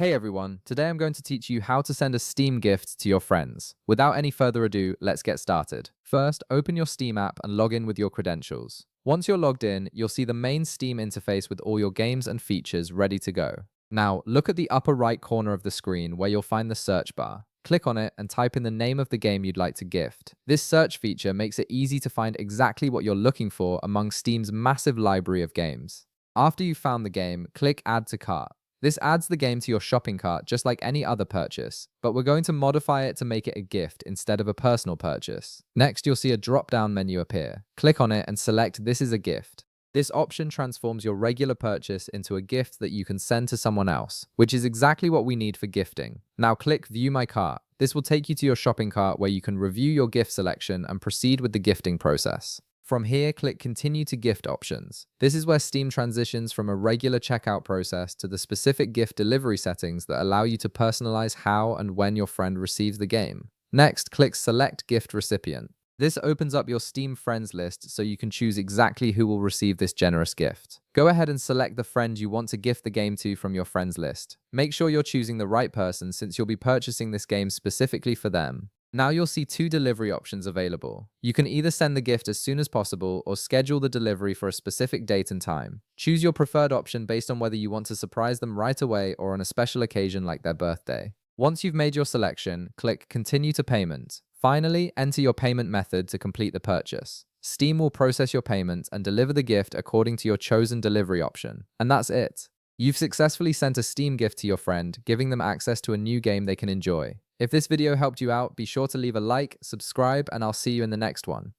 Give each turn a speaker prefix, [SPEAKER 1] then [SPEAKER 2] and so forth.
[SPEAKER 1] Hey everyone, today I'm going to teach you how to send a Steam gift to your friends. Without any further ado, let's get started. First, open your Steam app and log in with your credentials. Once you're logged in, you'll see the main Steam interface with all your games and features ready to go. Now, look at the upper right corner of the screen where you'll find the search bar. Click on it and type in the name of the game you'd like to gift. This search feature makes it easy to find exactly what you're looking for among Steam's massive library of games. After you've found the game, click Add to Cart. This adds the game to your shopping cart just like any other purchase, but we're going to modify it to make it a gift instead of a personal purchase. Next, you'll see a drop-down menu appear. Click on it and select This is a gift. This option transforms your regular purchase into a gift that you can send to someone else, which is exactly what we need for gifting. Now click View My Cart. This will take you to your shopping cart where you can review your gift selection and proceed with the gifting process. From here, click Continue to Gift Options. This is where Steam transitions from a regular checkout process to the specific gift delivery settings that allow you to personalize how and when your friend receives the game. Next, click Select Gift Recipient. This opens up your Steam friends list so you can choose exactly who will receive this generous gift. Go ahead and select the friend you want to gift the game to from your friends list. Make sure you're choosing the right person since you'll be purchasing this game specifically for them. Now you'll see two delivery options available. You can either send the gift as soon as possible or schedule the delivery for a specific date and time. Choose your preferred option based on whether you want to surprise them right away or on a special occasion like their birthday. Once you've made your selection, click Continue to Payment. Finally, enter your payment method to complete the purchase. Steam will process your payment and deliver the gift according to your chosen delivery option. And that's it. You've successfully sent a Steam gift to your friend, giving them access to a new game they can enjoy. If this video helped you out, be sure to leave a like, subscribe, and I'll see you in the next one.